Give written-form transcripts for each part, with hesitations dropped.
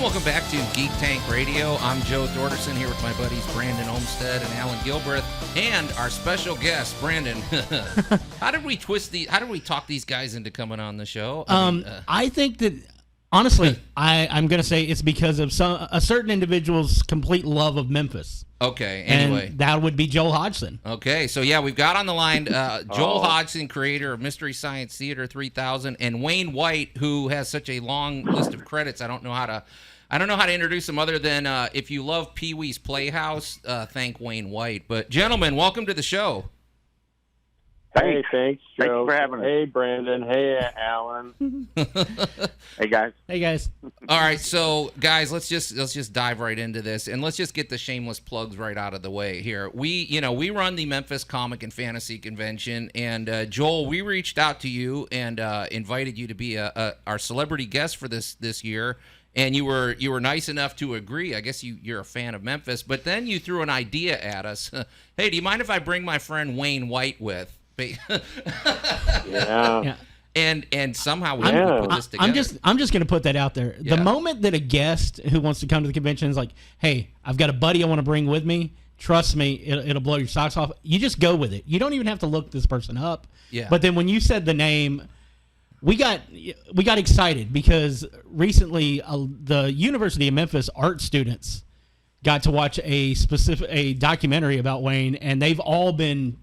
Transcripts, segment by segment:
welcome back to Geek Tank Radio. I'm Joe Thorderson here with my buddies Brandon Olmsted and Allan Gilbreth, and our special guest, Brandon. How did we talk these guys into coming on the show? I think that, honestly, I'm going to say it's because of a certain individual's complete love of Memphis. Okay, anyway. And that would be Joel Hodgson. Okay, so yeah, we've got on the line Joel Hodgson, creator of Mystery Science Theater 3000, and Wayne White, who has such a long list of credits. I don't know how to introduce him other than if you love Pee-wee's Playhouse, thank Wayne White. But gentlemen, welcome to the show. Hey, thanks, Joe. Thanks for having us. Hey, Brandon. Hey, Allan. Hey, guys. Hey, guys. All right, so guys, let's just dive right into this, and let's just get the shameless plugs right out of the way here. We run the Memphis Comic and Fantasy Convention, and Joel, we reached out to you and invited you to be our celebrity guest for this year, and you were nice enough to agree. I guess you're a fan of Memphis, but then you threw an idea at us. Hey, do you mind if I bring my friend Wayne White with? Yeah. And somehow we put this together. I'm just going to put that out there. Yeah. The moment that a guest who wants to come to the convention is like, "Hey, I've got a buddy I want to bring with me," trust me, it'll blow your socks off. You just go with it. You don't even have to look this person up. Yeah. But then when you said the name, we got excited because recently the University of Memphis art students got to watch a documentary about Wayne, and they've all been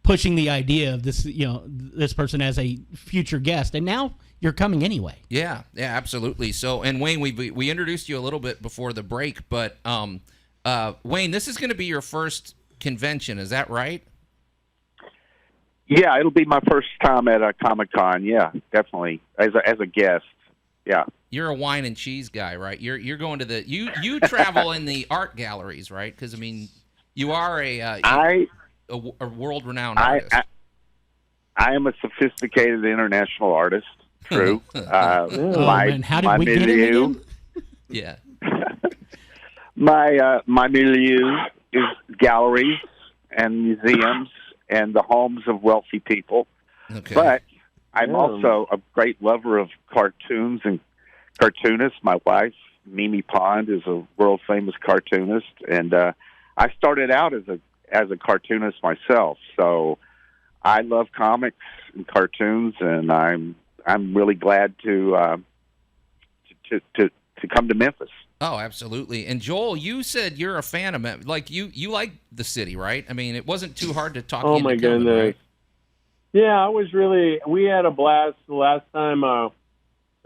pushing the idea of this person as a future guest, and now you're coming anyway. Yeah, absolutely. So, and Wayne, we introduced you a little bit before the break, but Wayne, this is going to be your first convention, is that right? Yeah, it'll be my first time at a Comic-Con. Yeah, definitely as a guest. Yeah. You're a wine and cheese guy, right? You're going to you travel in the art galleries, right? Because I mean, you are a world-renowned artist. I am a sophisticated international artist. True. How did we get him again? Yeah. My milieu is galleries and museums and the homes of wealthy people. Okay. But I'm also a great lover of cartoons and cartoonists. My wife, Mimi Pond, is a world-famous cartoonist, and I started out as a cartoonist myself, so I love comics and cartoons, and I'm really glad to come to Memphis. Oh, absolutely. And Joel, you said you're a fan of Memphis. Like you like the city, right? I mean, it wasn't too hard to talk. Oh my goodness! Right? Yeah, we had a blast the last time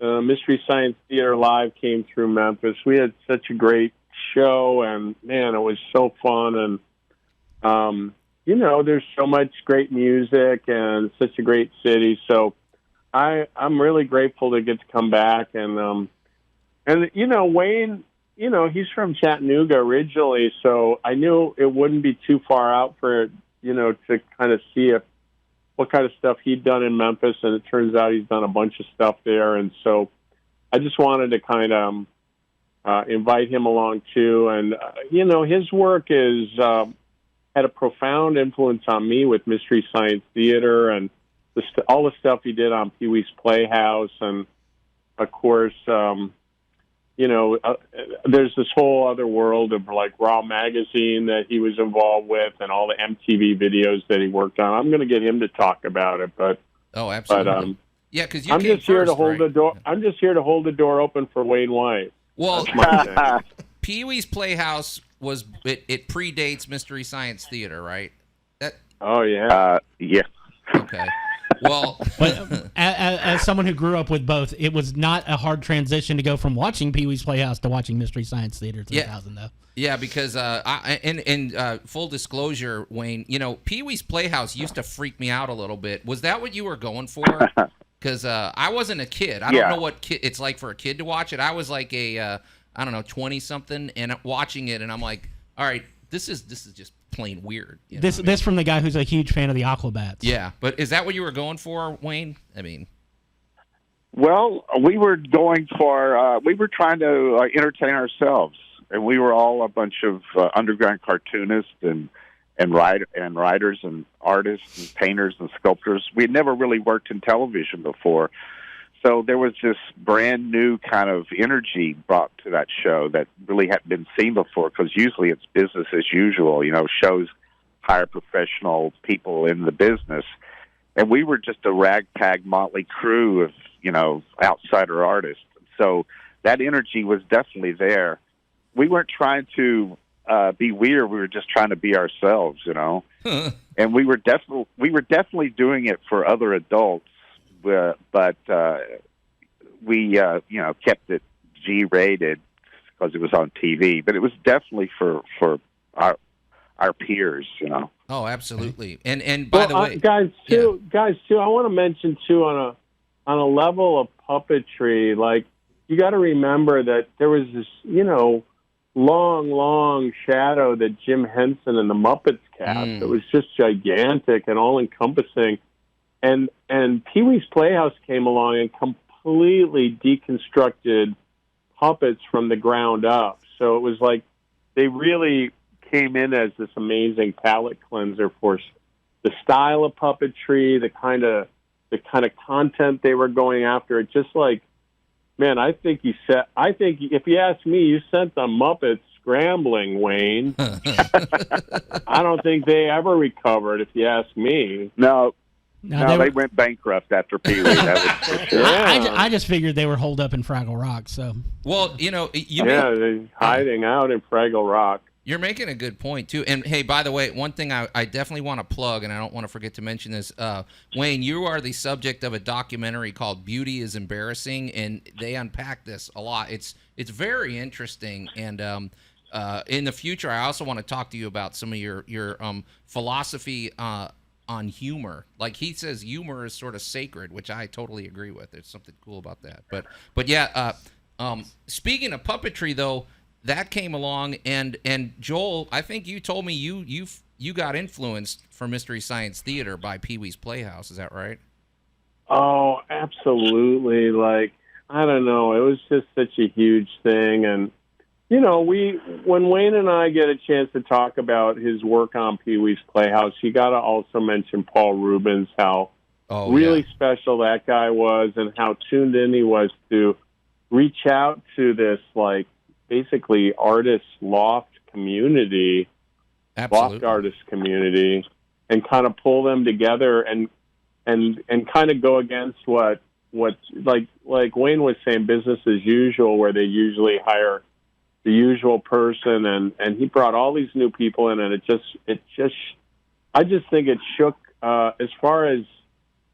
Mystery Science Theater Live came through Memphis. We had such a great show, and man, it was so fun. And there's so much great music and such a great city. So I'm really grateful to get to come back. And Wayne, he's from Chattanooga originally, so I knew it wouldn't be too far out for, to kind of see what kind of stuff he'd done in Memphis. And it turns out he's done a bunch of stuff there. And so I just wanted to kind of invite him along too. And, his work had a profound influence on me with Mystery Science Theater and all the stuff he did on Pee-wee's Playhouse. And, of course, there's this whole other world of, like, Raw Magazine that he was involved with and all the MTV videos that he worked on. I'm going to get him to talk about it. But oh, absolutely. Yeah, because I'm just here to hold the door. I'm just here to hold the door open for Wayne White. Well, Pee-wee's Playhouse it predates Mystery Science Theater, right? Oh yeah. Yeah. Okay. Well, but as someone who grew up with both, it was not a hard transition to go from watching Pee-wee's Playhouse to watching Mystery Science Theater 3000, though. Yeah, because in full disclosure, Wayne, Pee-wee's Playhouse used to freak me out a little bit. Was that what you were going for? Because I wasn't a kid. I don't know what it's like for a kid to watch it. I was like a 20-something, and watching it, and I'm like, all right, this is just plain weird. This from the guy who's a huge fan of the Aquabats. Yeah, but is that what you were going for, Wayne? I mean, well, we were going for we were trying to entertain ourselves, and we were all a bunch of underground cartoonists and writers and artists and painters and sculptors. We had never really worked in television before, So there was this brand new kind of energy brought to that show that really hadn't been seen before, because usually it's business as usual. Shows hire professional people in the business. And we were just a ragtag motley crew of, outsider artists. So that energy was definitely there. We weren't trying to be weird. We were just trying to be ourselves, And we were definitely doing it for other adults, but we kept it G-rated because it was on TV. But it was definitely for our peers, Oh, absolutely. And by the way, guys, too, I want to mention too on a level of puppetry, like, you got to remember that there was this, long shadow that Jim Henson and the Muppets cast. It was just gigantic and all encompassing. And Pee-wee's Playhouse came along and completely deconstructed puppets from the ground up. So it was like they really came in as this amazing palate cleanser for the style of puppetry, the kind of content they were going after. It just like, man, I think if you ask me, you sent the Muppets scrambling, Wayne. I don't think they ever recovered, if you ask me. No, they went bankrupt after Pee-wee. That was for sure. I just figured they were holed up in Fraggle Rock. So, well, they're hiding out in Fraggle Rock. You're making a good point, too. And, hey, by the way, one thing I definitely want to plug, and I don't want to forget to mention this, Wayne, you are the subject of a documentary called Beauty is Embarrassing, and they unpack this a lot. It's very interesting, and in the future, I also want to talk to you about some of your philosophy on humor. Like, he says humor is sort of sacred, which I totally agree with. There's something cool about that. But yeah, speaking of puppetry, though, that came along, and Joel, I think you told me you got influenced for Mystery Science Theater by Pee-wee's Playhouse. Is that right? Oh, absolutely. Like, I don't know. It was just such a huge thing. And, when Wayne and I get a chance to talk about his work on Pee-wee's Playhouse, you got to also mention Paul Rubens, how really special that guy was and how tuned in he was to reach out to this, like, basically artist loft community, loft artist community, and kind of pull them together and kind of go against what like Wayne was saying, business as usual, where they usually hire the usual person, and he brought all these new people in, and I just think it shook as far as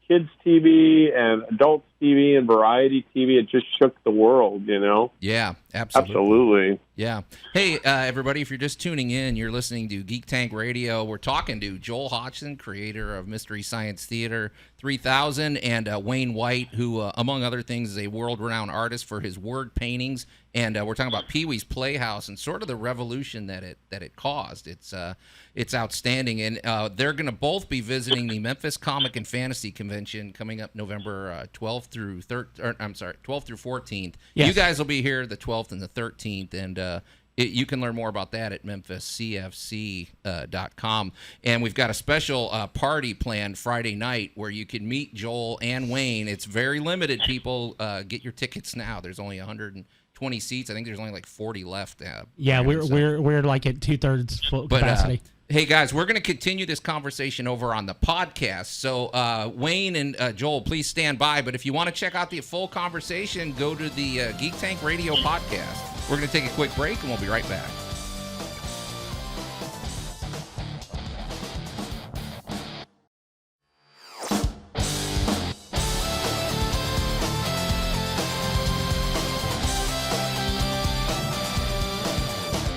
kids TV and adults TV and variety TV, it just shook the world, Yeah, absolutely. Absolutely. Yeah. Hey, everybody, if you're just tuning in, you're listening to Geek Tank Radio. We're talking to Joel Hodgson, creator of Mystery Science Theater 3000, and Wayne White, who, among other things, is a world-renowned artist for his word paintings. And we're talking about Pee-wee's Playhouse and sort of the revolution that it caused. It's outstanding, and they're going to both be visiting the Memphis Comic and Fantasy Convention coming up November 12th through 14th. Yes. You guys will be here the 12th and the 13th, and you can learn more about that at memphiscfc.com. And we've got a special party planned Friday night where you can meet Joel and Wayne. It's very limited, people. Get your tickets now. There's only 120 seats. I think there's only like 40 left. We're like at 2/3 full capacity. Hey, guys, we're going to continue this conversation over on the podcast. So, Wayne and Joel, please stand by. But if you want to check out the full conversation, go to the Geek Tank Radio podcast. We're going to take a quick break, and we'll be right back.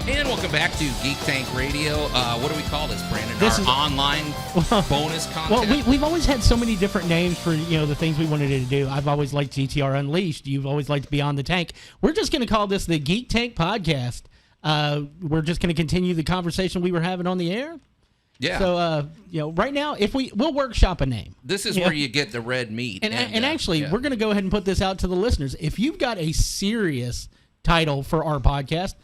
And welcome back to Geek Tank Radio. What do we call this, Brandon? This is online bonus content? Well, we've always had so many different names for the things we wanted to do. I've always liked GTR Unleashed. You've always liked Beyond the Tank. We're just going to call this the Geek Tank Podcast. We're just going to continue the conversation we were having on the air. Yeah. So, right now, we'll workshop a name. This is where you get the red meat. And actually, we're going to go ahead and put this out to the listeners. If you've got a serious title for our podcast,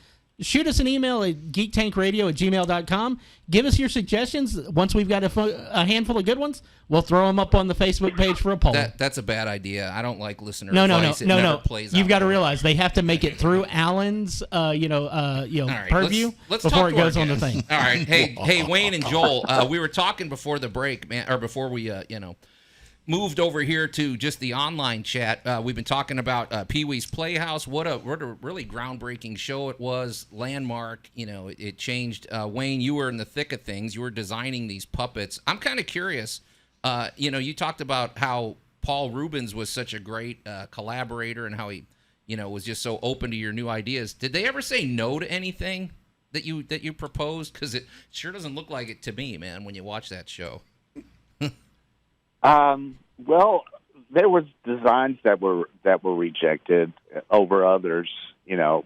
shoot us an email at geektankradio@gmail.com. Give us your suggestions. Once we've got a handful of good ones, we'll throw them up on the Facebook page for a poll. That's a bad idea. I don't like listener No. advice. It never plays You've out got to well. realize they have to make it through Allan's, right, purview let's before talk it to our goes on the guests. thing. All right, hey, Wayne and Joel, we were talking before the break, man, or before we, moved over here to just the online chat. We've been talking about Pee-wee's Playhouse. What a really groundbreaking show it was. Landmark. It changed. Wayne, you were in the thick of things. You were designing these puppets. I'm kind of curious. You talked about how Paul Rubens was such a great collaborator and how he, was just so open to your new ideas. Did they ever say no to anything that you proposed? Because it sure doesn't look like it to me, man, when you watch that show. Well, there was designs that were rejected over others,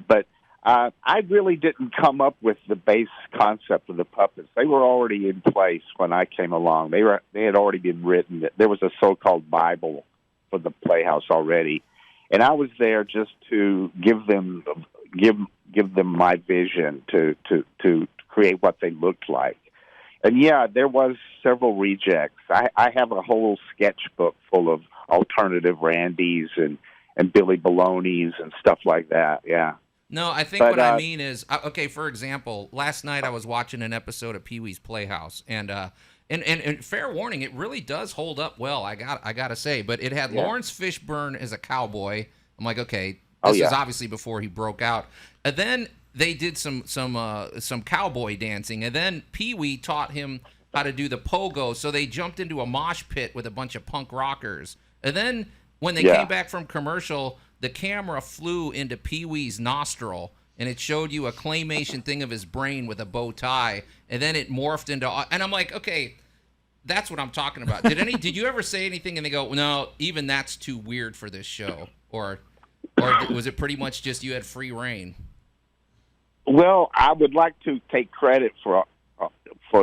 but I really didn't come up with the base concept of the puppets. They were already in place when I came along. They had already been written. There was a so-called Bible for the Playhouse already, and I was there just to give them my vision to create what they looked like. And yeah, there was several rejects. I have a whole sketchbook full of alternative Randys and Billy Baloney's and stuff like that. Yeah. No, I think what I mean is, okay, for example, last night I was watching an episode of Pee-wee's Playhouse, and fair warning, it really does hold up well, I gotta say. But it had Lawrence Fishburne as a cowboy. I'm like, okay, this is obviously before he broke out. And then they did some cowboy dancing, and then Pee-wee taught him how to do the pogo. So they jumped into a mosh pit with a bunch of punk rockers. And then when they came back from commercial, the camera flew into Pee-wee's nostril, and it showed you a claymation thing of his brain with a bow tie. And then it morphed into, and I'm like, okay, that's what I'm talking about. Did you ever say anything and they go, no, even that's too weird for this show, or was it pretty much just you had free reign? Well, I would like to take credit for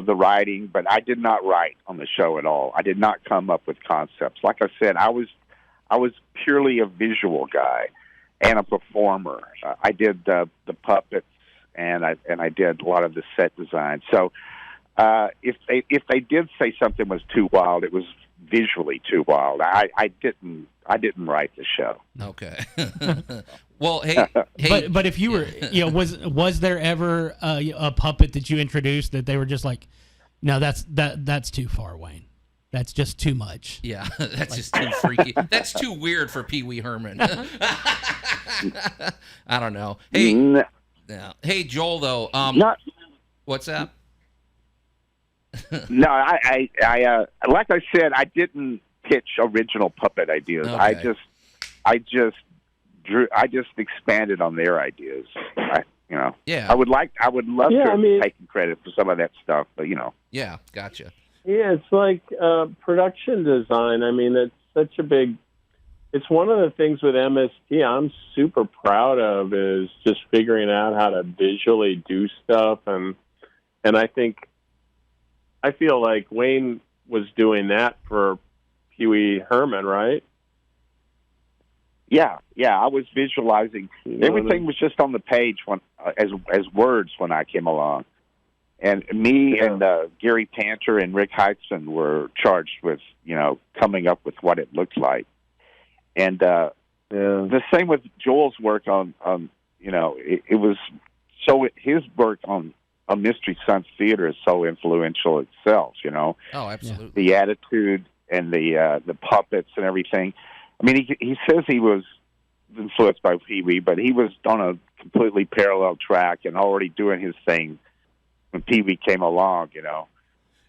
the writing, but I did not write on the show at all. I did not come up with concepts. Like I said, I was purely a visual guy and a performer. I did the puppets and I did a lot of the set design. So if they did say something was too wild, it was visually too wild. I didn't write the show. Okay. Well, hey. But if you were, was there ever a puppet that you introduced that they were just like, no, that's too far, Wayne. That's just too much. Yeah, that's just too freaky. That's too weird for Pee Wee Herman. I don't know. Hey, hey, Joel, though. What's that? No, I like I said, I didn't pitch original puppet ideas. Okay. I just expanded on their ideas. Yeah. I would love to have taken credit for some of that stuff, but Yeah, gotcha. Yeah, it's like production design. I mean, it's such a big. It's one of the things with MST I'm super proud of is just figuring out how to visually do stuff, and I feel like Wayne was doing that for Pee Wee Herman, right? Yeah, I was visualizing. Everything was just on the page as words when I came along. And me and Gary Panter and Rick Hodgson were charged with, coming up with what it looked like. And the same with Joel's work on it was so his work on Mystery Science Theater is so influential itself, Oh, absolutely. The attitude and the puppets and everything. I mean, he says he was influenced by Pee-wee, but he was on a completely parallel track and already doing his thing when Pee-wee came along,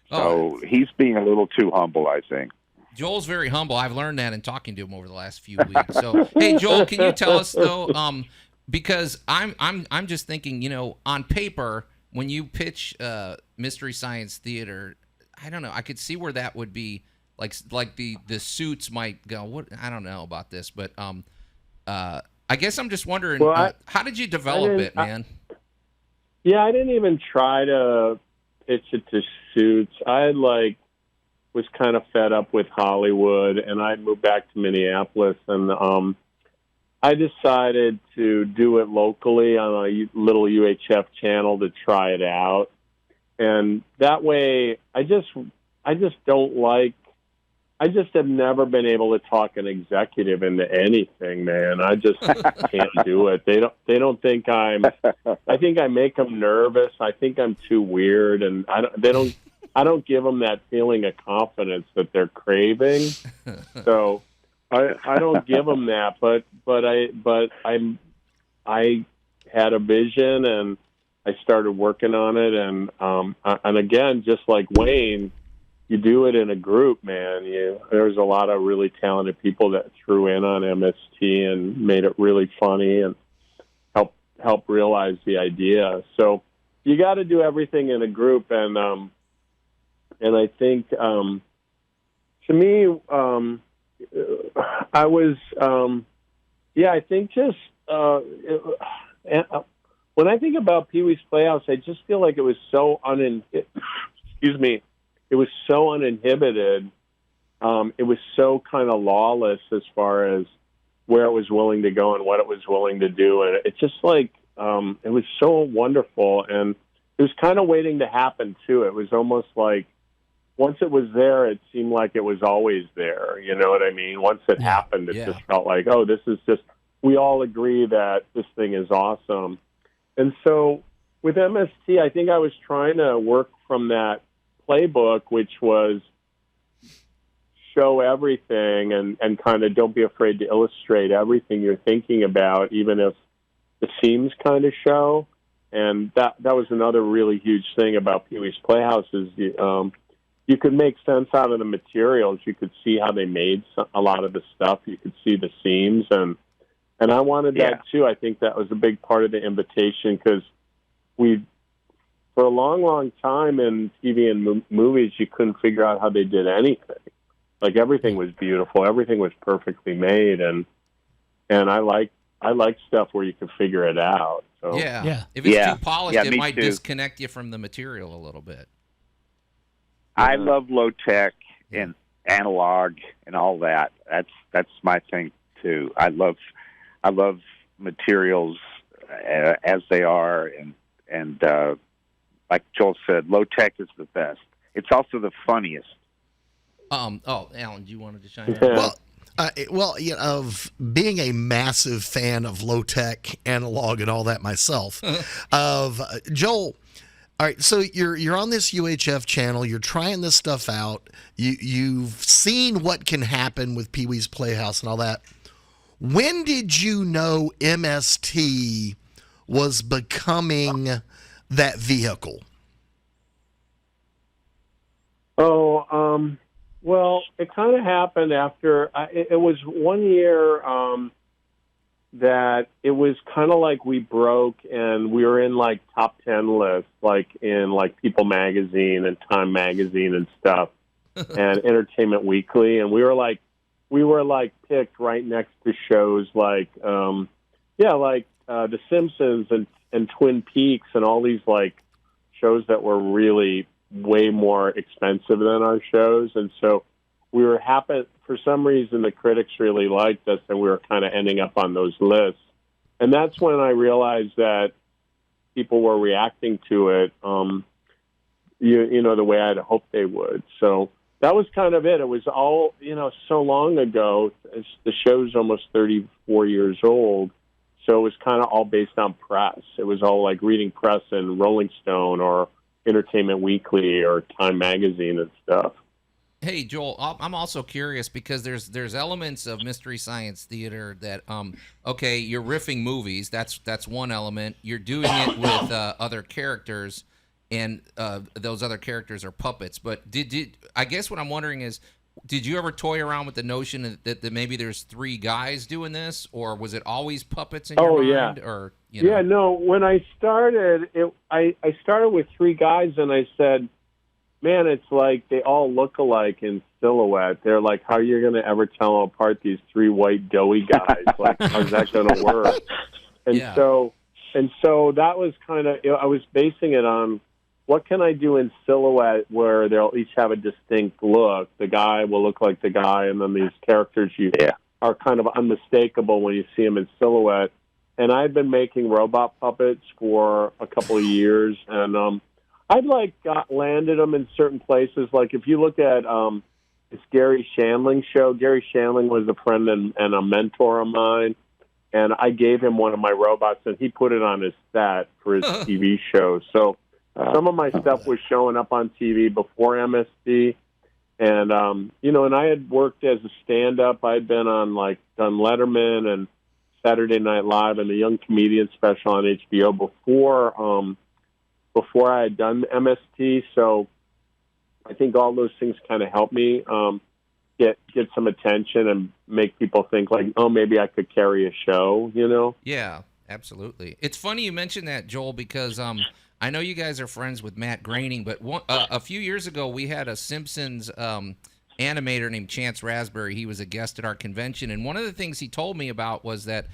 So he's being a little too humble, I think. Joel's very humble. I've learned that in talking to him over the last few weeks. So, hey, Joel, can you tell us though? Because I'm just thinking, on paper, when you pitch Mystery Science Theater, I don't know. I could see where that would be like the suits might go. What I don't know about this, but I guess I'm just wondering, how did you develop it, man? I didn't even try to pitch it to suits. I was kind of fed up with Hollywood, and I moved back to Minneapolis, and I decided to do it locally on a little UHF channel to try it out. And that way, I just don't like, I just have never been able to talk an executive into anything, man. I just can't do it. They don't think I think I make them nervous. I think I'm too weird, and I don't give them that feeling of confidence that they're craving. So I don't give them that, but I had a vision, and I started working on it, and again, just like Wayne, you do it in a group, man. There's a lot of really talented people that threw in on MST and made it really funny and help realize the idea. So you got to do everything in a group, and I think to me, I was I think just when I think about Pee-wee's Playhouse, I just feel like it was so It was so uninhibited. It was so kind of lawless as far as where it was willing to go and what it was willing to do. And it's just like, it was so wonderful. And it was kind of waiting to happen, too. It was almost like once it was there, it seemed like it was always there. You know what I mean? Once it happened, it just felt like, oh, this is just, we all agree that this thing is awesome. And so with MST, I think I was trying to work from that playbook, which was show everything and kind of don't be afraid to illustrate everything you're thinking about, even if the seams kind of show. And that was another really huge thing about Pee-wee's Playhouse is you could make sense out of the materials. You could see how they made a lot of the stuff. You could see the seams, and I wanted that too. I think that was a big part of the invitation because for a long, long time in TV and movies, you couldn't figure out how they did anything. Like everything was beautiful, everything was perfectly made, and I like stuff where you can figure it out. So if it's too polished, it might disconnect you from the material a little bit. I love low tech and analog and all that. That's my thing too. I love materials as they are, and like Joel said, low tech is the best. It's also the funniest. Allan, do you want to chime in? Of being a massive fan of low tech, analog, and all that myself. Of Joel. All right, so you're on this UHF channel. You're trying this stuff out. You've seen what can happen with Pee-wee's Playhouse and all that. When did you know MST was becoming that vehicle? Well, it kind of happened after it was 1 year that it was kind of like we broke and we were in like top 10 lists, like in like People Magazine and Time Magazine and stuff, and Entertainment Weekly, and we were like picked right next to shows like The Simpsons and Twin Peaks and all these like shows that were really way more expensive than our shows. And so we were happy, for some reason the critics really liked us and we were kind of ending up on those lists. And that's when I realized that people were reacting to it, you know, the way I'd hoped they would. So that was kind of it. It was all, so long ago. The show's almost 34 years old. So it was kind of all based on press. It was all like reading press in Rolling Stone or Entertainment Weekly or Time Magazine and stuff. Hey, Joel, I'm also curious because there's elements of Mystery Science Theater that, you're riffing movies. That's one element. You're doing it with other characters, and those other characters are puppets. But I guess what I'm wondering is, did you ever toy around with the notion that maybe there's three guys doing this, or was it always puppets in your mind? Or Yeah, no. When I started, I started with three guys, and I said, man, it's like they all look alike in silhouette. They're like, how are you going to ever tell them apart, these three white doughy guys? Like, how's that going to work? And so that was kind of, I was basing it on what can I do in silhouette where they'll each have a distinct look. The guy will look like the guy, and then these characters, you are kind of unmistakable when you see them in silhouette. And I've been making robot puppets for a couple of years, and I've landed them in certain places. Like if you look at this Gary Shandling show, Gary Shandling was a friend and a mentor of mine, and I gave him one of my robots, and he put it on his set for his TV show. So some of my stuff was showing up on TV before MST. And, and I had worked as a stand-up. I'd been on, done Letterman and Saturday Night Live and the Young Comedian special on HBO before I had done MST. So I think all those things kind of helped me get some attention and make people think oh, maybe I could carry a show, Yeah, absolutely. It's funny you mentioned that, Joel, because I know you guys are friends with Matt Groening, but a few years ago we had a Simpsons animator named Chance Raspberry. He was a guest at our convention, and one of the things he told me about was that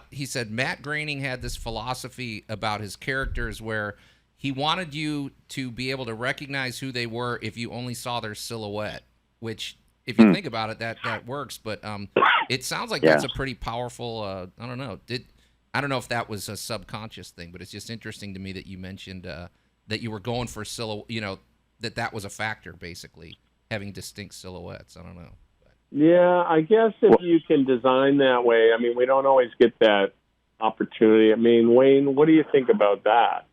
he said Matt Groening had this philosophy about his characters where he wanted you to be able to recognize who they were if you only saw their silhouette, which if you think about it, that works. But it sounds like that's a pretty powerful, I don't know. I don't know if that was a subconscious thing, but it's just interesting to me that you mentioned that you were going for silhouette, that was a factor, basically, having distinct silhouettes. I don't know. Yeah, I guess if you can design that way, I mean, we don't always get that opportunity. I mean, Wayne, what do you think about that?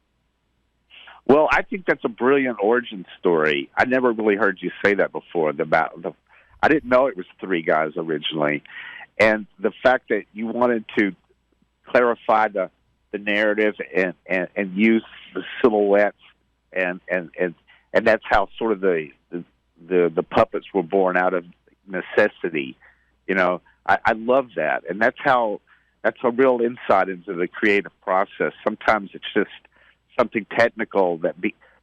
Well, I think that's a brilliant origin story. I never really heard you say that before. I didn't know it was three guys originally. And the fact that you wanted to clarify the narrative and use the silhouettes and that's how sort of the puppets were born out of necessity. I love that, and that's a real insight into the creative process. Sometimes it's just something technical that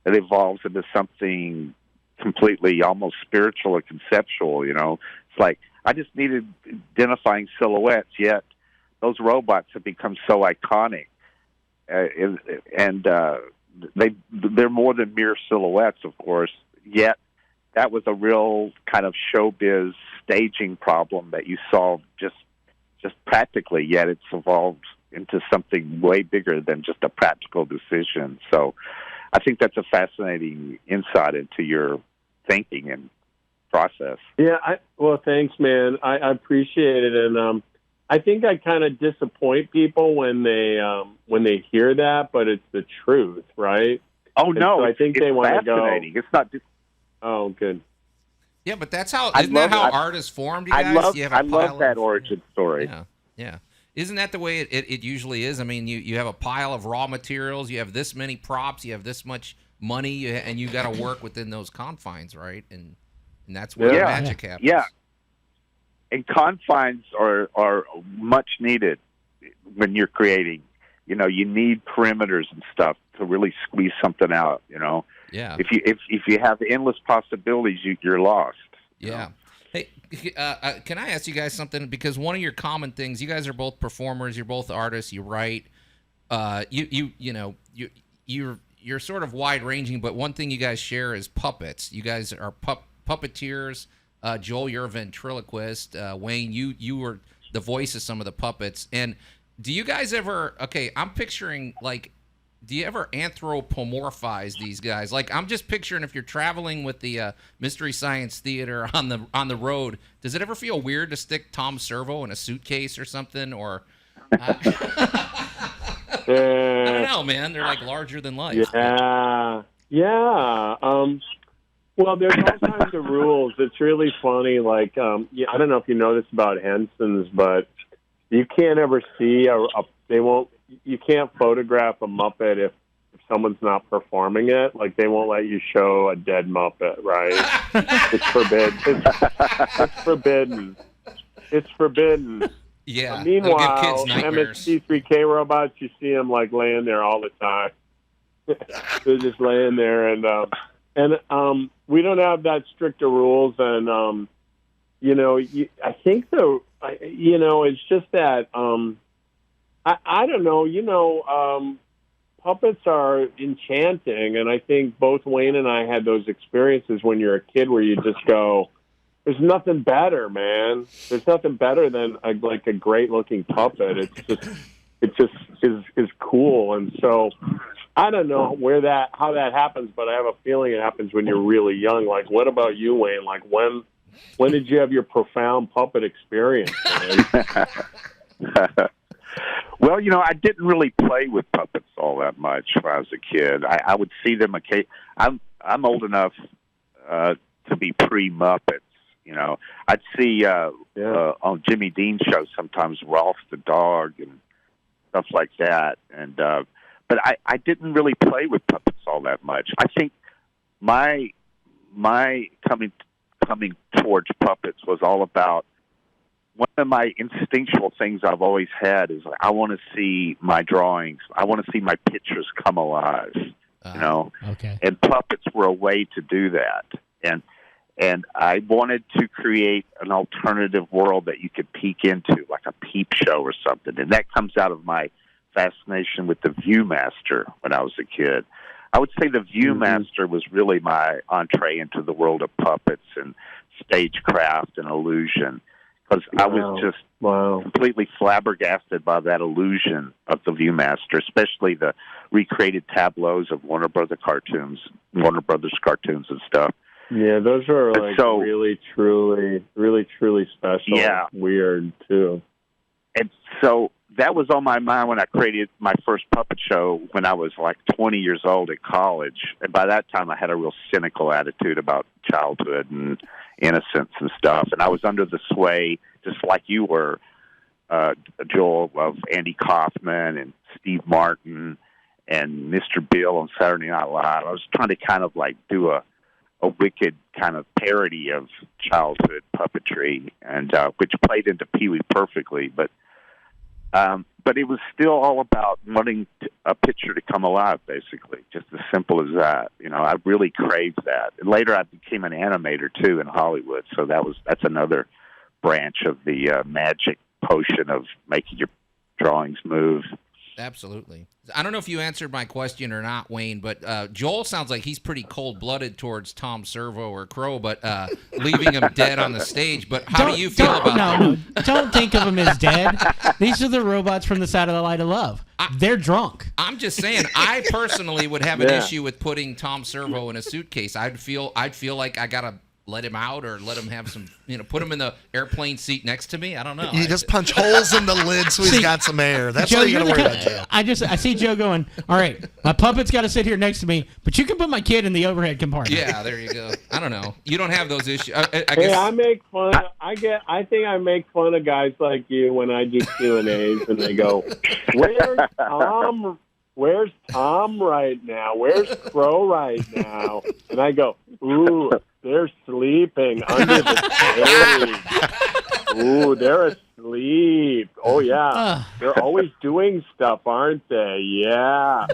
evolves into something completely almost spiritual or conceptual. It's like I just needed identifying silhouettes, yet those robots have become so iconic, and they're more than mere silhouettes, of course. Yet that was a real kind of showbiz staging problem that you solved just practically. Yet it's evolved into something way bigger than just a practical decision. So I think that's a fascinating insight into your thinking and process. Yeah, well, thanks, man. I appreciate it, and I think I kind of disappoint people when they hear that, but it's the truth, right? Oh no, so I think they want to go. It's not. Oh, good. Yeah, but that's how. Isn't that how art is formed? You guys? I love that origin story. Yeah. Isn't that the way it usually is? I mean, you have a pile of raw materials, you have this many props, you have this much money, and you got to work within those confines, right? And that's where the magic happens. Yeah. And confines are much needed when you're creating. You need perimeters and stuff to really squeeze something out. Yeah. If you have endless possibilities, you're lost. Yeah. Hey, can I ask you guys something? Because one of your common things, you guys are both performers, you're both artists, you write. You're sort of wide ranging, but one thing you guys share is puppets. You guys are puppeteers. Joel, you're a ventriloquist. Wayne, you were the voice of some of the puppets. And do you guys ever? Okay, I'm picturing do you ever anthropomorphize these guys? I'm just picturing if you're traveling with the Mystery Science Theater on the road, does it ever feel weird to stick Tom Servo in a suitcase or something? Or I don't know, man. They're larger than life. Yeah. Well, there's all kinds of rules. It's really funny. I don't know if you know this about Henson's, but you can't ever see you can't photograph a Muppet if someone's not performing it. They won't let you show a dead Muppet, right? It's forbidden. It's forbidden. Yeah. Meanwhile, MST3K robots, you see them laying there all the time. They're just laying there, and we don't have that stricter rules, and I think it's just that. I don't know, puppets are enchanting, and I think both Wayne and I had those experiences when you're a kid where you just go, there's nothing better, man. There's nothing better than a great looking puppet. It just is cool. And so I don't know how that happens, but I have a feeling it happens when you're really young. Like, what about you, Wayne? Like, when did you have your profound puppet experience, man? Well, I didn't really play with puppets all that much when I was a kid. I would see them I'm old enough to be pre-Muppets. I'd see on Jimmy Dean's show sometimes Rolf the dog and stuff like that. And but I didn't really play with puppets all that much. I think my coming towards puppets was all about, one of my instinctual things I've always had is I want to see my drawings. I want to see my pictures come alive, Okay. And puppets were a way to do that. And I wanted to create an alternative world that you could peek into, like a peep show or something. And that comes out of my fascination with the Viewmaster when I was a kid. I would say the Viewmaster was really my entree into the world of puppets and stagecraft and illusion, because I was just completely flabbergasted by that illusion of the Viewmaster, especially the recreated tableaus of Warner Brothers cartoons and stuff. Yeah, those are really, truly special. Yeah. Weird, too. And so that was on my mind when I created my first puppet show when I was like 20 years old at college. And by that time, I had a real cynical attitude about childhood and innocence and stuff. And I was under the sway, just like you were, Joel, of Andy Kaufman and Steve Martin and Mr. Bill on Saturday Night Live. I was trying to kind of like do a wicked kind of parody of childhood puppetry, and which played into Pee-wee perfectly. But it was still all about wanting a picture to come alive, basically, just as simple as that. I really craved that. And later, I became an animator too in Hollywood, so that's another branch of the magic potion of making your drawings move. Absolutely. I don't know if you answered my question or not, Wayne, but Joel sounds like he's pretty cold-blooded towards Tom Servo or Crow, but leaving him dead on the stage. But how do you feel about that? No, don't think of them as dead. These are the robots from the Satellite of Love. They're drunk. I'm just saying, I personally would have an issue with putting Tom Servo in a suitcase. I'd feel like I gotta let him out or let him have some, put him in the airplane seat next to me. I don't know. You just punch holes in the lid so he's got some air. That's Joe, all you got to worry about, Joe. I see Joe going, all right, my puppet's got to sit here next to me, but you can put my kid in the overhead compartment. Yeah, there you go. I don't know. You don't have those issues. I guess. Hey, I make fun. I think I make fun of guys like you when I do Q&As, and they go, "Where's Tom? Where's Tom right now? Where's Crow right now?" And I go, "Ooh, they're sleeping under the stage. Ooh, they're asleep. Oh, yeah. They're always doing stuff, aren't they? Yeah."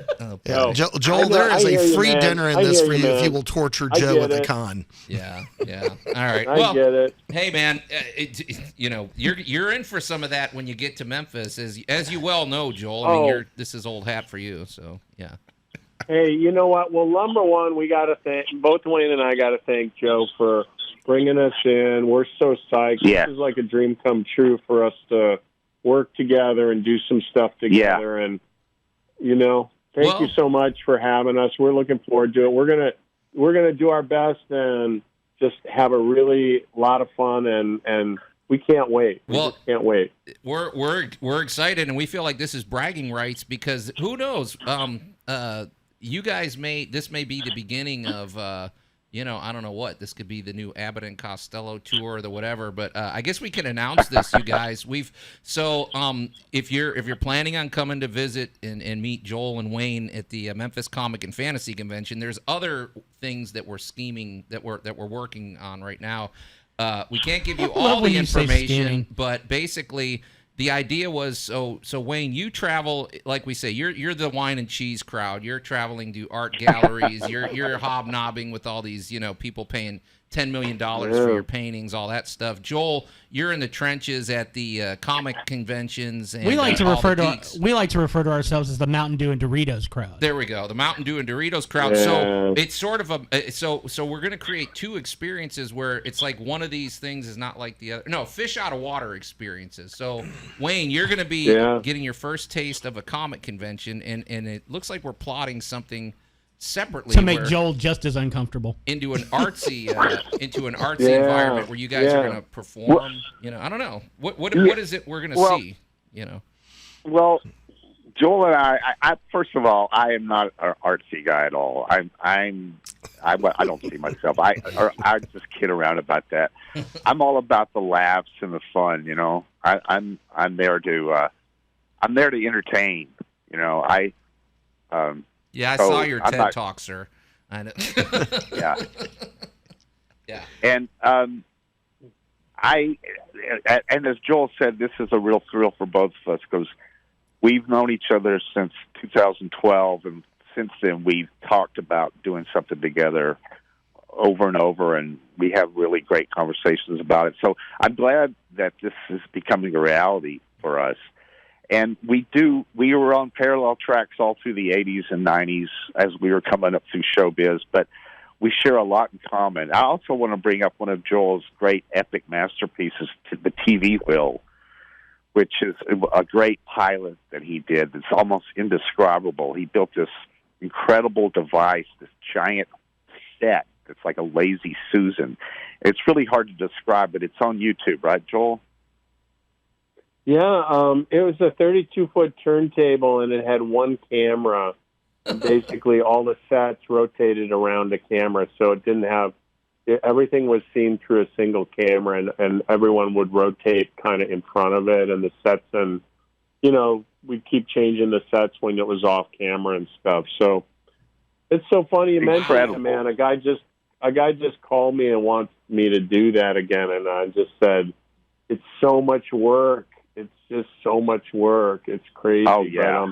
Yeah. Joel, there is a free dinner in this for you if you will torture Joe at the con. Yeah. All right. I get it. Hey, man, you're in for some of that when you get to Memphis, as you well know, Joel. I mean, this is old hat for you, so yeah. Hey, you know what? Well, number one, we got to thank, both Wayne and I got to thank Joe for bringing us in. We're so psyched. Yeah. This is like a dream come true for us to work together and do some stuff together. Yeah. And, thank you so much for having us. We're looking forward to it. We're gonna do our best and just have a really lot of fun, and we can't wait. We just can't wait. We're excited, and we feel like this is bragging rights because who knows? You guys may be the beginning of I don't know what this could be, the new Abbott and Costello tour or the whatever, but I guess we can announce this, you guys. If you're planning on coming to visit and meet Joel and Wayne at the Memphis Comic and Fantasy Convention, there's other things that we're scheming that we're working on right now. We can't give you all the information, but basically the idea was so Wayne, you travel, like we say, you're the wine and cheese crowd. You're traveling to art galleries. You're hobnobbing with all these people paying $10 million for your paintings, all that stuff. Joel, you're in the trenches at the comic conventions. And, we like to refer to ourselves as the Mountain Dew and Doritos crowd. There we go, the Mountain Dew and Doritos crowd. Yeah. So it's sort of so we're going to create two experiences where it's like one of these things is not like the other. No, fish out of water experiences. So Wayne, you're going to be getting your first taste of a comic convention, and it looks like we're plotting something separately to make Joel just as uncomfortable into an artsy environment where you guys are going to perform. I don't know what is it we're going to see. Well, Joel and I first of all, I am not an artsy guy at all. I don't see myself. I just kid around about that. I'm all about the laughs and the fun. I'm there to entertain. I saw your TED Talk, sir. I know. Yeah. Yeah. And and as Joel said, this is a real thrill for both of us because we've known each other since 2012, and since then we've talked about doing something together over and over, and we have really great conversations about it. So I'm glad that this is becoming a reality for us. And we were on parallel tracks all through the 80s and 90s as we were coming up through showbiz, but we share a lot in common. I also want to bring up one of Joel's great epic masterpieces, The TV Wheel, which is a great pilot that he did. It's almost indescribable. He built this incredible device, this giant set that's like a lazy Susan. It's really hard to describe, but it's on YouTube, right, Joel? Yeah, it was a 32-foot turntable, and it had one camera. And basically, all the sets rotated around a camera, so it didn't have everything was seen through a single camera, and everyone would rotate kind of in front of it, and the sets, and we'd keep changing the sets when it was off camera and stuff. So it's so funny you mentioned it, man. A guy just called me and wants me to do that again, and I just said it's so much work. It's just so much work. It's crazy. Oh, yeah.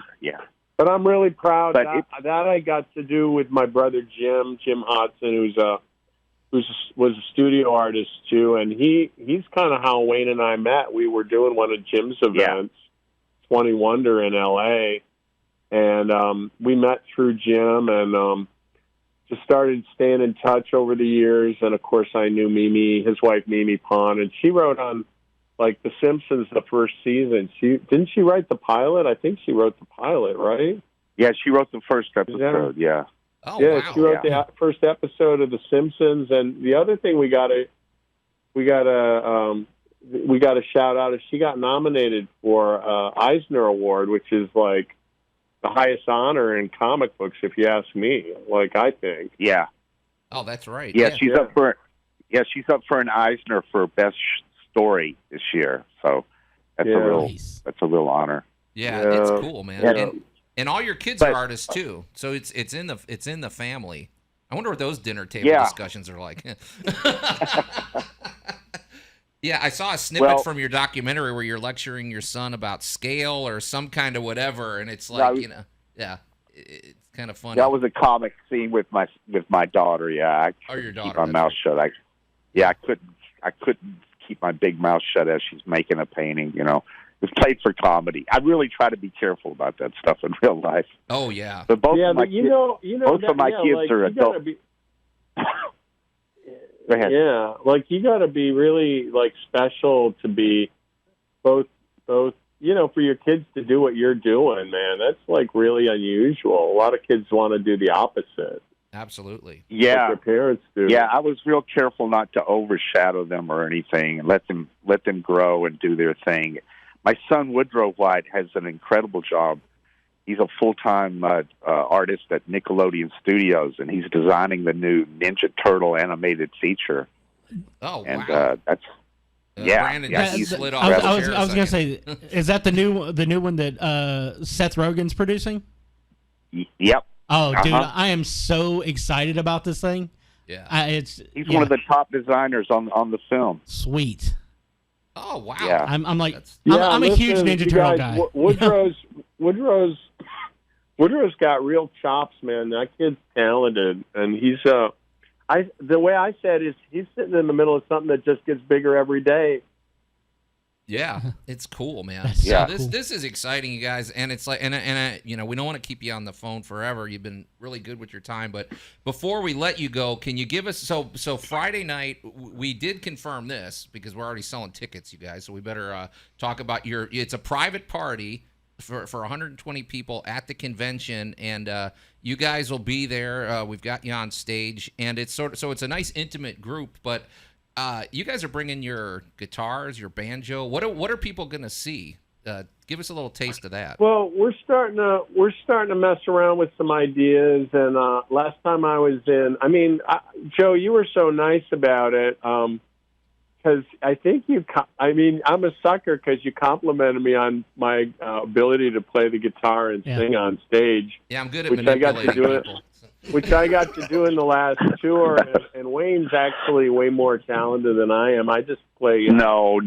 But I'm really proud that I got to do with my brother Jim Hodgson, who was a studio artist too, and he's kind of how Wayne and I met. We were doing one of Jim's events, 20 Wonder in L.A., and we met through Jim, and just started staying in touch over the years. And of course, I knew Mimi, his wife Mimi Pond, and she wrote on like The Simpsons the first season. Didn't she write the pilot? I think she wrote the pilot, right? Yeah, she wrote the first episode. Yeah. Oh, yeah, wow. she wrote the first episode of The Simpsons. And the other thing we got to shout out is she got nominated for Eisner Award, which is like the highest honor in comic books, if you ask me. Like, I think. Yeah. Oh, that's right. Yeah, she's up for an Eisner for best story this year. So that's a real honor. Yeah, it's cool, man. Yeah. And all your kids are artists too. So it's in the family. I wonder what those dinner table discussions are like. Yeah, I saw a snippet from your documentary where you're lecturing your son about scale or some kind of whatever, and it's like, it's kind of funny. That was a comic scene with my daughter. Yeah, your daughter. Keep my mouth shut. I couldn't keep my big mouth shut as she's making a painting. It's played for comedy. I really try to be careful about that stuff in real life. Oh yeah. But both of my kids are adults. Go ahead. Yeah, like you got to be really like special to be both. For your kids to do what you're doing, man. That's like really unusual. A lot of kids want to do the opposite. Absolutely. Yeah, what their parents do. Yeah, I was real careful not to overshadow them or anything, and let them grow and do their thing. My son Woodrow White has an incredible job. He's a full-time artist at Nickelodeon Studios, and he's designing the new Ninja Turtle animated feature. Oh, and, wow! That's Brandon he's slid off. I was going to say, is that the new one that Seth Rogen's producing? Yep. Oh, dude, I am so excited about this thing. Yeah, he's one of the top designers on the film. Sweet. Oh wow! Yeah. I'm a huge Ninja Turtle guy. Woodrow's got real chops, man. That kid's talented, and he's the way I said is he's sitting in the middle of something that just gets bigger every day. Yeah, it's cool, man. That's Yeah, so cool. this is exciting, you guys, and it's like, and you know, we don't want to keep you on the phone forever. You've been really good with your time, but before we let you go, can you give us so Friday night we did confirm this because we're already selling tickets, you guys. So we better talk about it's a private party for 120 people at the convention, and you guys will be there. We've got you on stage, and it's it's a nice intimate group, but. You guys are bringing your guitars, your banjo. What are people gonna see? Give us a little taste of that. Well, we're starting to mess around with some ideas. And last time I was in, Joe, you were so nice about it because I think I'm a sucker because you complimented me on my ability to play the guitar and sing on stage. Yeah, I'm good at manipulating people. Which I got to do in the last tour, and Wayne's actually way more talented than I am. I just play. No.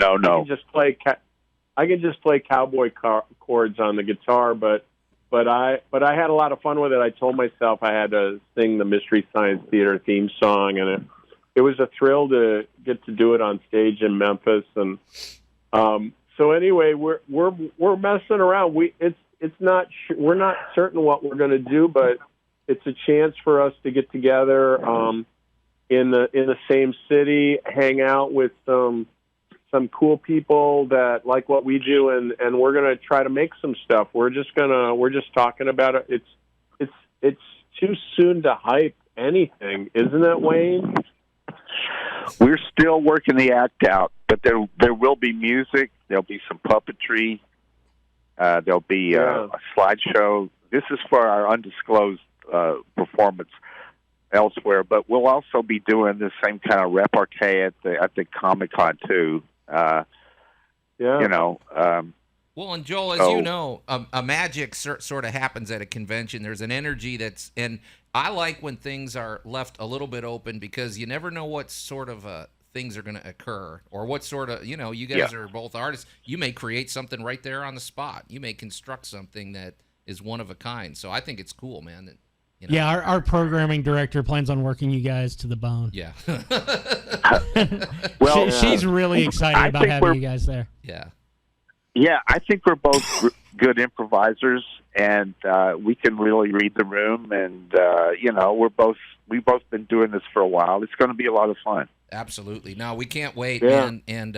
I can just play cowboy chords on the guitar, but I had a lot of fun with it. I told myself I had to sing the Mystery Science Theater theme song, and it was a thrill to get to do it on stage in Memphis. And so anyway, we're messing around. We're not certain what we're going to do, but. It's a chance for us to get together in the same city, hang out with some cool people that like what we do, and we're gonna try to make some stuff. We're just talking about it. It's too soon to hype anything, isn't it, Wayne? We're still working the act out, but there will be music. There'll be some puppetry. There'll be a slideshow. This is for our undisclosed performance elsewhere, but we'll also be doing the same kind of repartee at the Comic-Con too. You know. Well, and Joel, as you know, a magic sort of happens at a convention. There's an energy and I like when things are left a little bit open because you never know what sort of things are going to occur or what sort of, you guys are both artists. You may create something right there on the spot. You may construct something that is one of a kind. So I think it's cool, man. Yeah, our programming director plans on working you guys to the bone. Yeah. Well, she's really excited about having you guys there. Yeah. Yeah, I think we're both good improvisers, and we can really read the room. And we've both been doing this for a while. It's going to be a lot of fun. Absolutely. No, we can't wait, man. And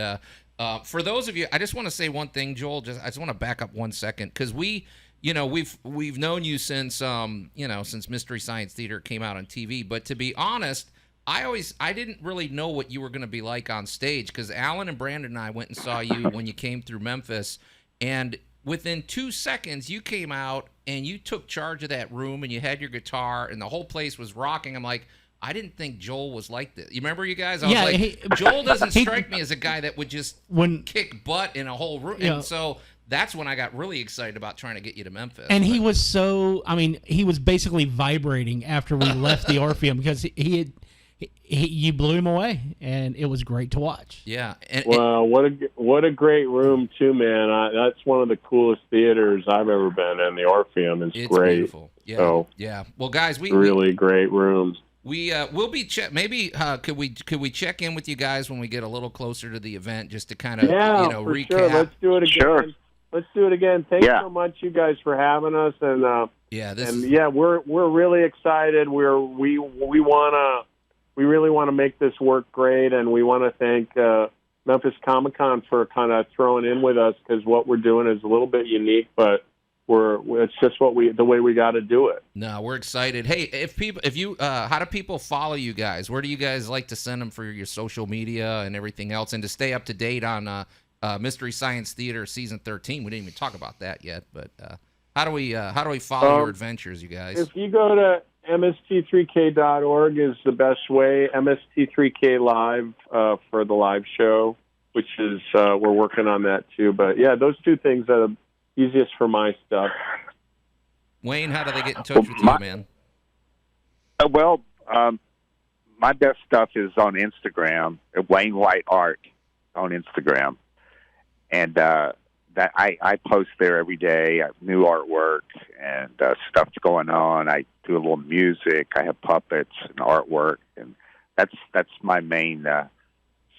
for those of you, I just want to say one thing, Joel. I just want to back up 1 second because we've known you since since Mystery Science Theater came out on TV. But to be honest, I didn't really know what you were going to be like on stage because Allan and Brandon and I went and saw you when you came through Memphis, and within 2 seconds you came out and you took charge of that room and you had your guitar and the whole place was rocking. I'm like, I didn't think Joel was like this. You remember, you guys? I was like, Joel doesn't strike me as a guy that would just kick butt in a whole room. And so that's when I got really excited about trying to get you to Memphis. And he was he was basically vibrating after we left the Orpheum because you blew him away, and it was great to watch. Yeah. What a great room too, man. That's one of the coolest theaters I've ever been in. The Orpheum is great. Beautiful. Yeah. So, yeah. Well, guys, really great rooms. We'll be maybe could we check in with you guys when we get a little closer to the event just to kind of recap. Sure. Let's do it again. Sure. Let's do it again. Thanks so much, you guys, for having us. And we're really excited. We really want to make this work great, and we want to thank Memphis Comic-Con for kind of throwing in with us because what we're doing is a little bit unique, but it's just the way we got to do it. No, we're excited. Hey, how do people follow you guys? Where do you guys like to send them for your social media and everything else, and to stay up to date on Mystery Science Theater season 13? We didn't even talk about that yet, but how do we follow your adventures, you guys? If you go to mst3k.org is the best way. MST3K Live for the live show, which is we're working on that too. But yeah, those two things are the easiest for my stuff. Wayne, how do they get in touch with you, man? My best stuff is on Instagram, Wayne White Art on Instagram, and that I post there every day. I have new artwork and stuff's going on. I do a little music. I have puppets and artwork, and that's my main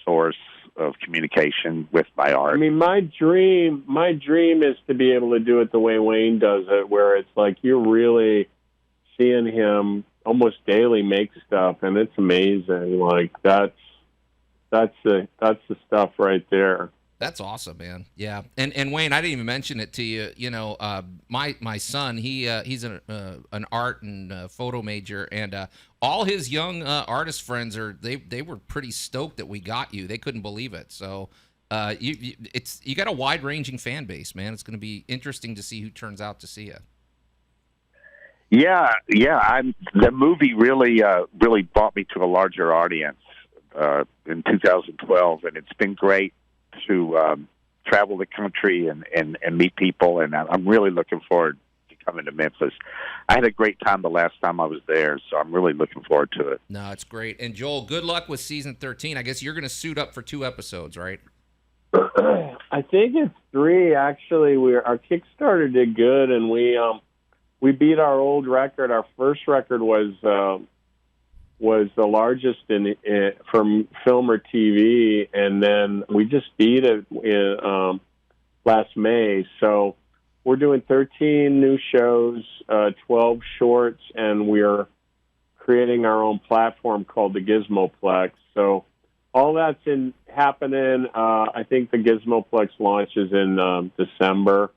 source of communication with my art. I mean, my dream is to be able to do it the way Wayne does it, where it's like you're really seeing him almost daily make stuff, and it's amazing. Like that's the stuff right there. That's awesome, man. Yeah, and Wayne, I didn't even mention it to you. You know, my son, he's an art and photo major, and all his young artist friends they were pretty stoked that we got you. They couldn't believe it. So you got a wide ranging fan base, man. It's going to be interesting to see who turns out to see you. Yeah. The movie really brought me to a larger audience in 2012, and it's been great to travel the country and meet people, and I'm really looking forward to coming to Memphis. I had a great time the last time I was there, so I'm really looking forward to it. No, it's great. And Joel, good luck with season 13. I guess you're going to suit up for 2 episodes, right? I think it's 3 actually. Our Kickstarter did good, and we beat our old record. Our first record was the largest from film or TV, and then we just beat it in, last May. So we're doing 13 new shows, 12 shorts, and we're creating our own platform called the Gizmoplex. So all that's happening. I think the Gizmoplex launches in December.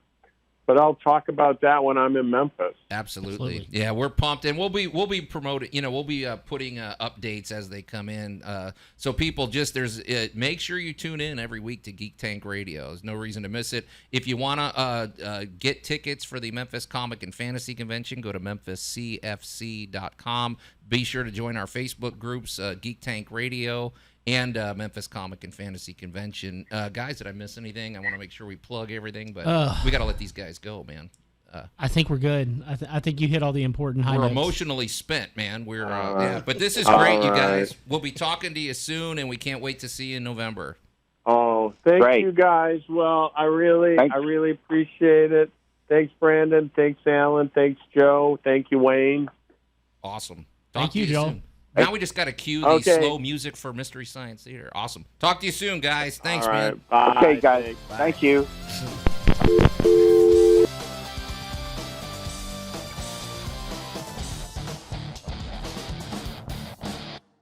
But I'll talk about that when I'm in Memphis. Absolutely. Yeah, we're pumped, and we'll be promoting. You know, we'll be putting updates as they come in. So people, make sure you tune in every week to Geek Tank Radio. There's no reason to miss it. If you want to get tickets for the Memphis Comic and Fantasy Convention, go to memphiscfc.com. Be sure to join our Facebook groups, Geek Tank Radio and Memphis Comic and Fantasy Convention. Guys, did I miss anything? I want to make sure we plug everything, but we got to let these guys go, man. I think we're good. I think you hit all the important high notes. We're emotionally spent, man. But this is great, you guys. We'll be talking to you soon, and we can't wait to see you in November. Oh, thank you guys. Well, I really appreciate it. Thanks, Brandon. Thanks, Allan. Thanks, Joe. Thank you, Wayne. Awesome. Thank you, Joe. Soon. Now we just got to cue the slow music for Mystery Science Theater. Awesome. Talk to you soon, guys. Thanks, man. Bye. Okay, guys. Thank you.